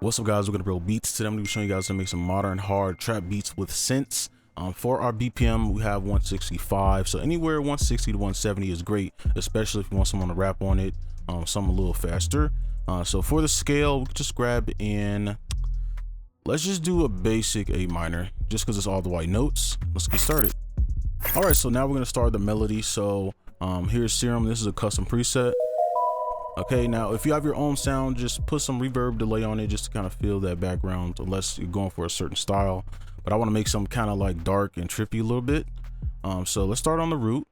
What's up, guys? We're gonna build beats. Today I'm gonna be showing you guys how to make some modern hard trap beats with synths. For our BPM, we have 165, so anywhere 160 to 170 is great, especially if you want someone to rap on it, something a little faster. So for the scale, we can just grab in, let's just do a basic A minor, just because it's all the white notes. Let's get started. All right, so now we're gonna start the melody. So here's Serum. This is a custom preset. Okay, now if you have your own sound, just put some reverb delay on it just to kind of feel that background, unless you're going for a certain style. But I want to make some kind of like dark and trippy a little bit. So let's start on the root.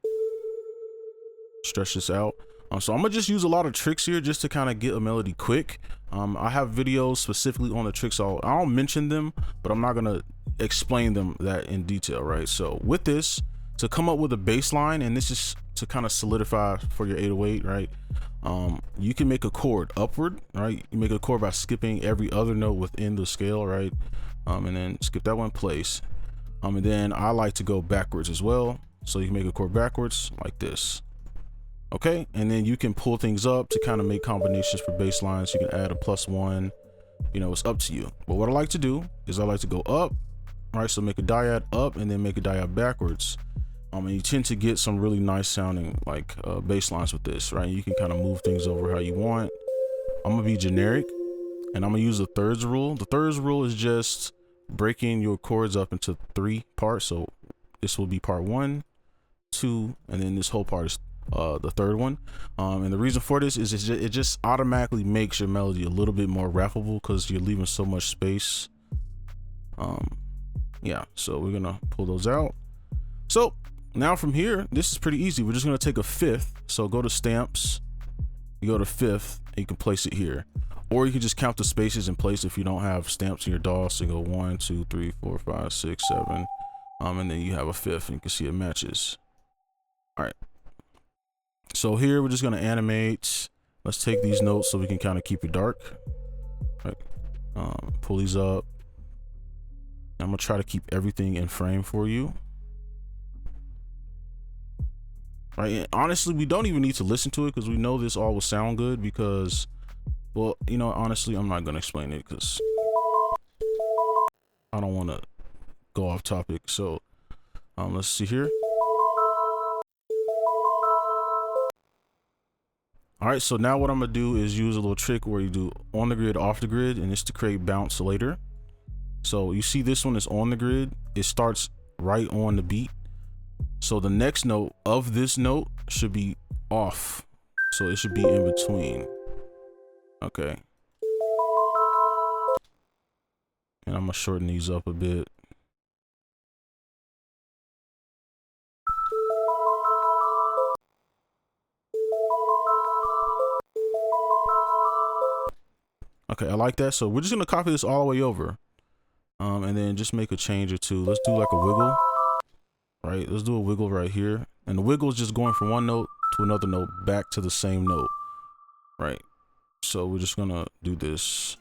Stretch this out. So I'm gonna just use a lot of tricks here just to kind of get a melody quick. I have videos specifically on the tricks. I'll mention them, but I'm not gonna explain them that in detail, right? So with this, to come up with a bass line, and this is to kind of solidify for your 808, right? You can make a chord upward, right? You make a chord by skipping every other note within the scale, right? And then skip that one place. And then I like to go backwards as well. So you can make a chord backwards like this. Okay, and then you can pull things up to kind of make combinations for bass lines. You can add a +1, you know, it's up to you. But what I like to do is I like to go up, right? So make a dyad up and then make a dyad backwards. And you tend to get some really nice sounding like bass lines with this, right? You can kind of move things over how you want. I'm gonna be generic and I'm gonna use the thirds rule. The thirds rule is just breaking your chords up into 3 parts. So this will be part 1, 2, and then this whole part is the third one. And the reason for this is it just automatically makes your melody a little bit more rappable because you're leaving so much space. Yeah, so we're gonna pull those out. So now from here, this is pretty easy. We're just gonna take a 5th. So go to stamps, you go to 5th, and you can place it here. Or you can just count the spaces in place if you don't have stamps in your DAW. So you go 1, 2, 3, 4, 5, 6, 7. And then you have a 5th and you can see it matches. All right. So here we're just gonna animate. Let's take these notes so we can kind of keep it dark. Right. Pull these up. I'm gonna try to keep everything in frame for you. Right, and honestly, we don't even need to listen to it because we know this all will sound good because, well, you know, honestly, I'm not gonna explain it because I don't want to go off topic. So let's see here. All right, so now what I'm gonna do is use a little trick where you do on the grid, off the grid, and it's to create bounce later. So you see this one is on the grid. It starts right on the beat. So the next note of this note should be off. So it should be in between. Okay. And I'm gonna shorten these up a bit. Okay, I like that. So we're just gonna copy this all the way over. And then just make a change or two. Let's do like a wiggle. Right, let's do a wiggle right here, and the wiggle is just going from one note to another note back to the same note. Right, so we're just gonna do this.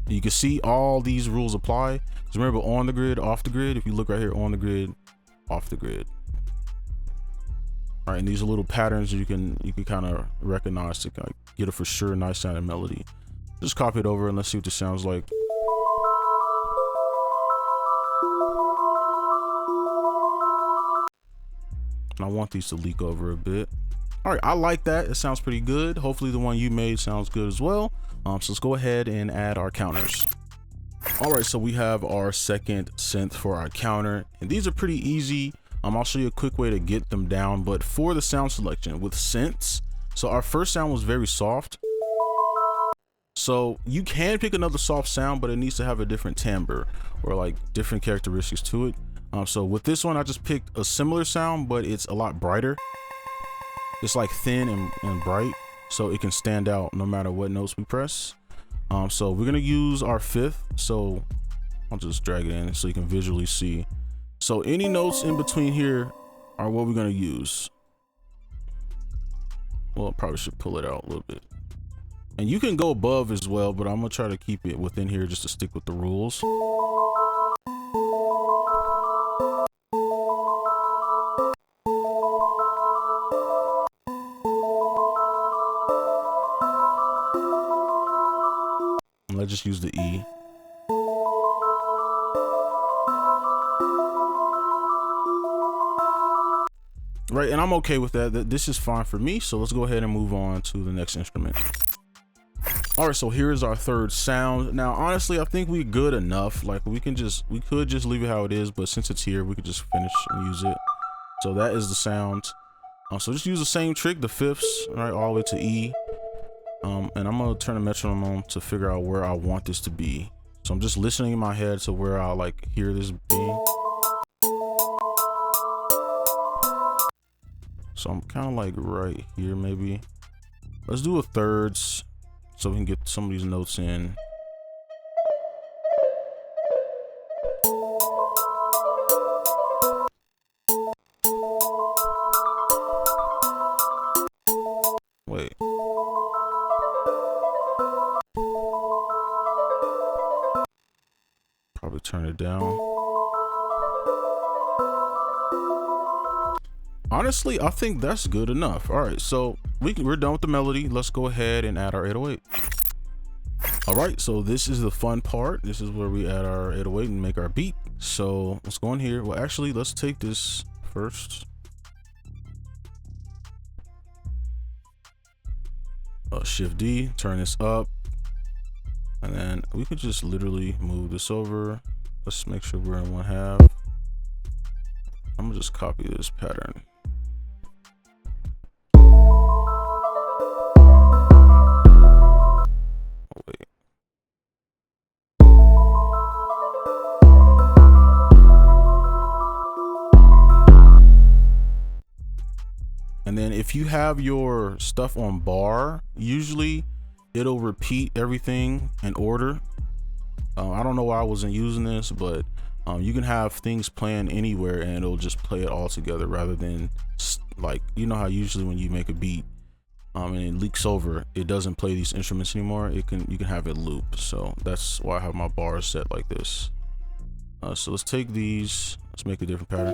You can see all these rules apply because remember, on the grid, off the grid. If you look right here, on the grid, off the grid. All right, and these are little patterns you can kind of recognize to kind of get a for sure nice sounding melody. Just copy it over and let's see what this sounds like. I want these to leak over a bit. All right, I like that. It sounds pretty good. Hopefully the one you made sounds good as well. So let's go ahead and add our counters. All right, so we have our second synth for our counter, and these are pretty easy. I'll show you a quick way to get them down. But for the sound selection with synths, so our first sound was very soft. So you can pick another soft sound, but it needs to have a different timbre or like different characteristics to it. So with this one, I just picked a similar sound, but it's a lot brighter. It's like thin and bright, so it can stand out no matter what notes we press. So we're gonna use our 5th. So I'll just drag it in so you can visually see. So any notes in between here are what we're gonna use. Well, probably should pull it out a little bit. And you can go above as well, but I'm gonna try to keep it within here just to stick with the rules. just use the E. Right, and I'm okay with that. This is fine for me. So let's go ahead and move on to the next instrument. All right, so here is our third sound. Now, honestly, I think we're good enough. Like we could just leave it how it is, but since it's here, we could just finish and use it. So that is the sound. So just use the same trick, the fifths, right, all the way to E. And I'm gonna turn the metronome on to figure out where I want this to be. So I'm just listening in my head to where I like hear this being. So I'm kind of like right here, maybe. Let's do a thirds so we can get some of these notes in. Wait. Probably turn it down. Honestly, I think that's good enough. All right, so we're done with the melody. Let's go ahead and add our 808. All right, so this is the fun part. This is where we add our 808 and make our beat. So let's go in here. Well, actually, let's take this first. Shift D, turn this up. And then we could just literally move this over. Let's make sure we're in 1/2. I'm gonna just copy this pattern. And then if you have your stuff on bar, usually it'll repeat everything in order. I don't know why I wasn't using this, but you can have things playing anywhere and it'll just play it all together rather than like, you know how usually when you make a beat and it leaks over, it doesn't play these instruments anymore. You can have it loop. So that's why I have my bars set like this. So let's take these, let's make a different pattern.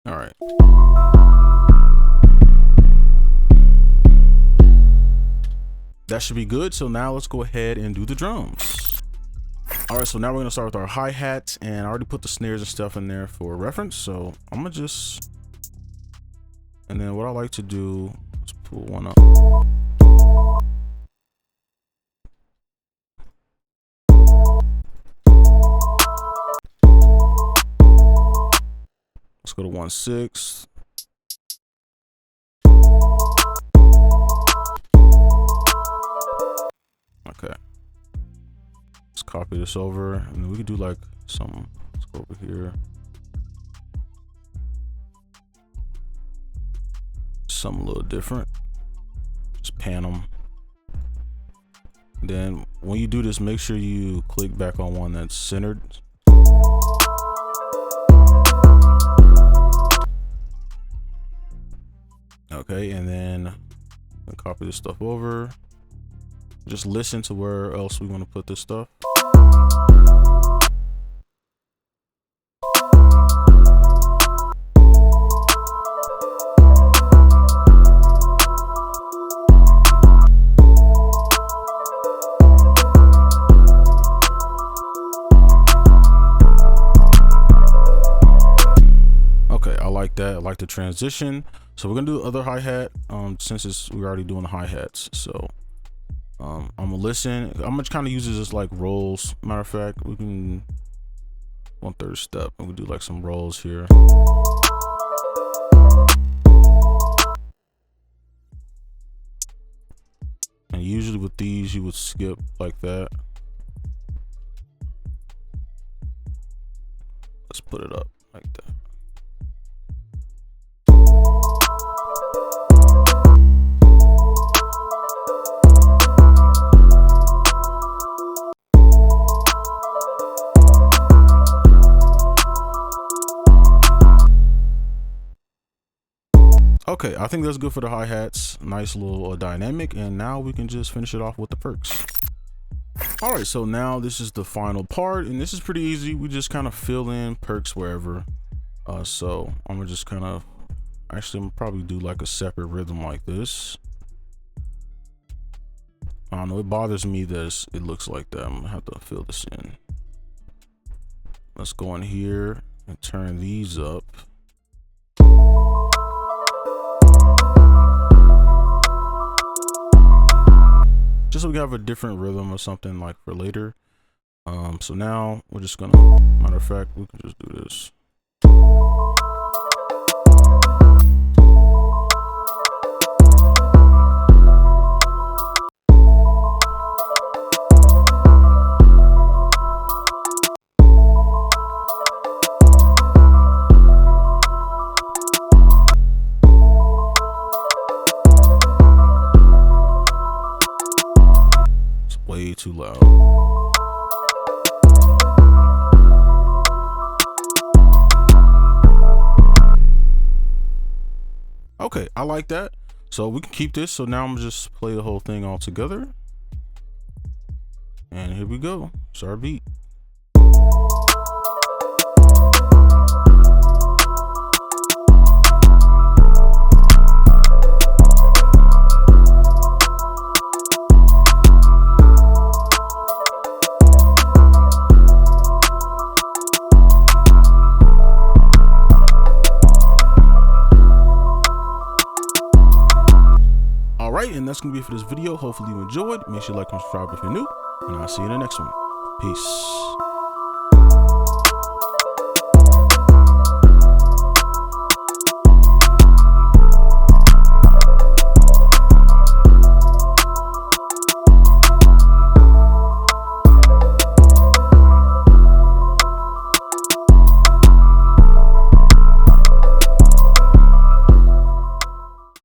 All right. That should be good. So now let's go ahead and do the drums. All right, so now we're gonna start with our hi-hats, and I already put the snares and stuff in there for reference. So I'm gonna just, and then what I like to do is pull one up. Let's go to 1/6. Okay. Let's copy this over, and then we could do like some. Let's go over here. Something a little different. Just pan them. Then when you do this, make sure you click back on one that's centered. Okay, and then copy this stuff over. Just listen to where else we want to put this stuff. Okay, I like that. I like the transition. So we're gonna do the other hi-hat since we're already doing the hi-hats. So I'm gonna listen. I'm gonna kind of use this as like rolls. Matter of fact, we can 1/3 step and we do like some rolls here. And usually with these you would skip like that. Let's put it up like that. Okay, I think that's good for the hi-hats. Nice little dynamic, and now we can just finish it off with the percs. All right, so now this is the final part, and this is pretty easy. We just kind of fill in percs wherever. So I'm gonna just kind of, actually I'm gonna probably do like a separate rhythm like this. I don't know, it bothers me that it looks like that. I'm gonna have to fill this in. Let's go in here and turn these up. Just so we have a different rhythm or something like for later. So now we're just gonna, matter of fact, we can just do this. It's way too loud. Okay, I like that. So we can keep this. So now I'm just play the whole thing all together. And here we go. It's our beat. And that's gonna be it for this video. Hopefully you enjoyed. Make sure you like and subscribe if you're new, and I'll see you in the next one. Peace.